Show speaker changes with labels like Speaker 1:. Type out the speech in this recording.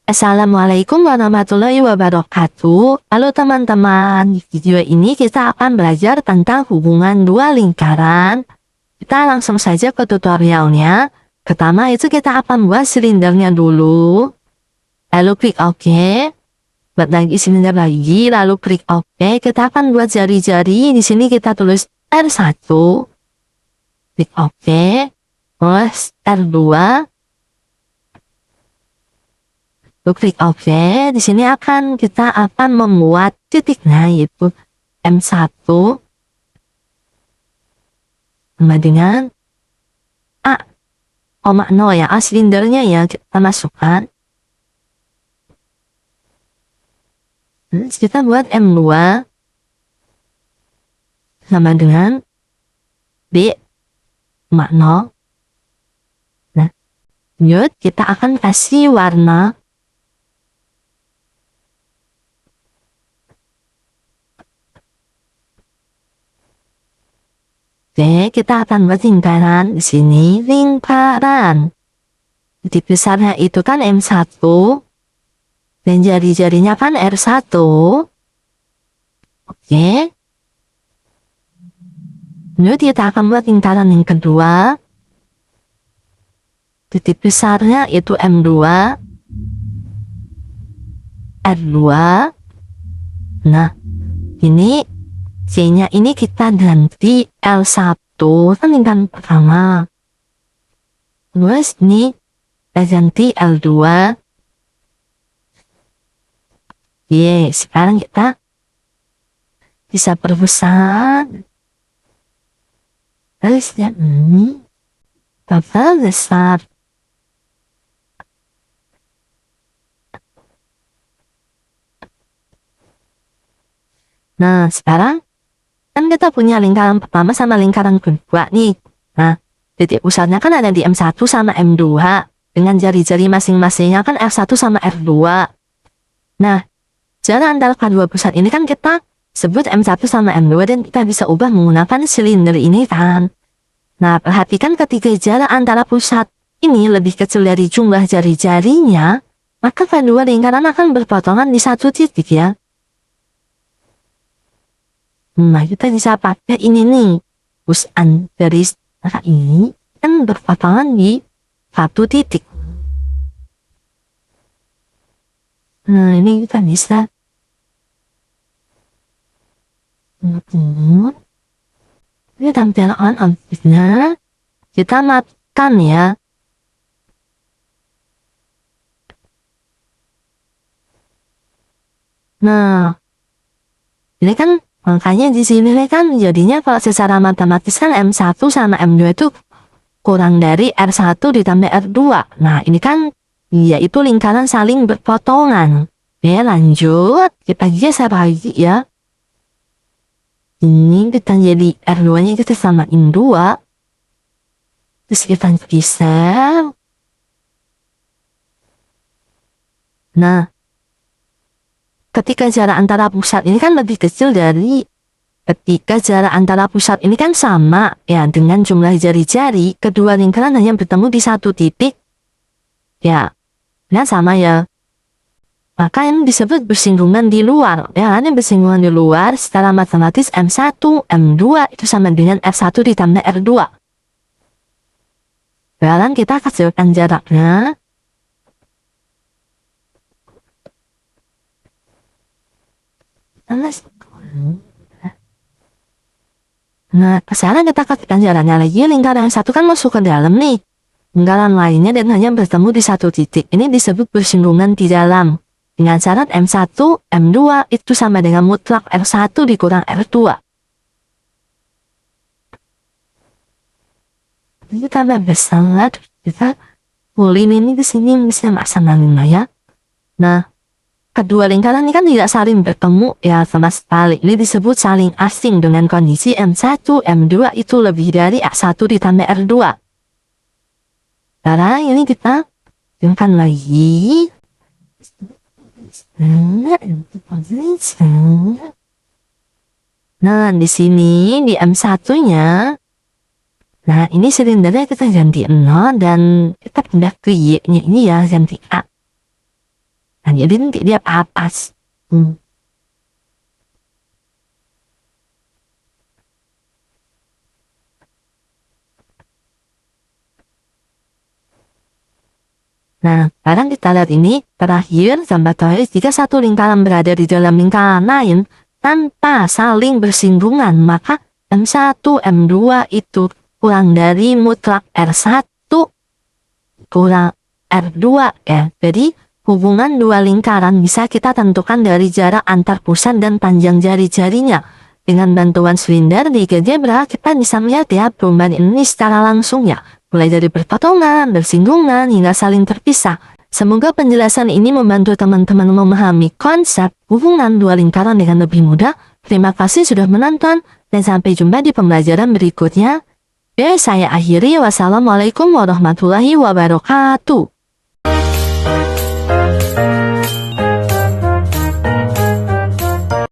Speaker 1: Assalamualaikum warahmatullahi wabarakatuh. Halo teman-teman, di video ini kita akan belajar tentang hubungan dua lingkaran. Kita langsung saja ke tutorialnya. Pertama itu kita akan buat silindernya dulu. Lalu klik OK. Buat lagi silinder lagi, lalu klik OK. Kita akan buat jari-jari. Di sini kita tulis R1. Klik OK. Terus R2. Klik OK. Di sini kita akan membuat titiknya yaitu M1 sama dengan A, 0 ya. A silindernya ya kita masukkan. Terus kita buat M2 sama dengan B, 0. Nah, lanjut kita akan kasih warna. Oke, kita akan buat lingkaran di sini, lingkaran. Titik besarnya itu kan M1 dan jari-jarinya kan R1. Oke. Lalu kita akan buat lingkaran yang kedua. Titik besarnya itu M2, R2. Nah, ini C-nya ini kita ganti L1, kan lingkaran pertama. Terus ini kita ganti L2. Oke, sekarang kita bisa perbesar. Terus ya ini tambah besar. Nah, sekarang kan kita punya lingkaran pertama sama lingkaran kedua nih. Nah, titik pusatnya kan ada di M1 sama M2. Dengan jari-jari masing-masingnya kan R1 sama R2. Nah, jarak antara kedua pusat ini kan kita sebut M1 sama M2 dan kita bisa ubah menggunakan silinder ini kan. Nah, perhatikan ketika jarak antara pusat ini lebih kecil dari jumlah jari-jarinya, maka kedua lingkaran akan berpotongan di satu titik ya. Nah, kita bisa pakai ini nih. Push-an dari arah ini kan berpotongan di satu titik. Nah, ini kita bisa. Ini tampilan objeknya. Kita matikan ya. Nah, ini kan makanya di sini kan jadinya kalau secara matematis kan M1 sama M2 itu kurang dari R1 ditambah R2. Nah, ini kan yaitu lingkaran saling berpotongan. Ya, lanjut. Kita geser lagi ya. Ini kita jadi R2-nya kita samain 2. Terus kita geser. Nah, ketika jarak antara pusat ini kan lebih kecil dari ketika jarak antara pusat ini kan sama ya dengan jumlah jari-jari, kedua lingkaran hanya bertemu di satu titik ya, nah sama ya, maka ini disebut bersinggungan di luar ya. Ini bersinggungan di luar secara matematis M1 M2 itu sama dengan R1 ditambah R2. Sekarang kita kecilkan jaraknya. Nah, sekarang kita katakan jalannya lagi. Lingkaran yang satu kan masuk ke dalam nih. Lingkaran lainnya dan hanya bertemu di satu titik. Ini disebut bersinggungan di dalam. Dengan syarat M1, M2 itu sama dengan mutlak R1 dikurang R2. Ini tambah besar. Kita pulin ini di sini bisa maksimalin ya. Nah, kedua lingkaran ini kan tidak saling bertemu ya sama sekali. Ini disebut saling asing dengan kondisi M1, M2 itu lebih dari A1 ditambah R2. Sekarang ini kita jadikan lagi. Nah, di sini di M1-nya. Nah, ini silindernya kita ganti 0 dan kita pindah ke Y-nya ini ya ganti A. hanya di dia atas. Nah, sekarang kita lihat ini, terakhir Zambatoid jika satu lingkaran berada di dalam lingkaran lain tanpa saling bersinggungan, maka M1, M2 itu kurang dari mutlak R1 kurang R2 ya. Jadi, hubungan dua lingkaran bisa kita tentukan dari jarak antar pusat dan panjang jari-jarinya. Dengan bantuan silinder di GeoGebra, kita bisa melihat ya perubahan ini secara langsung ya. Mulai dari berpotongan, bersinggungan, hingga saling terpisah. Semoga penjelasan ini membantu teman-teman memahami konsep hubungan dua lingkaran dengan lebih mudah. Terima kasih sudah menonton, dan sampai jumpa di pembelajaran berikutnya. Saya akhiri, wassalamualaikum warahmatullahi wabarakatuh.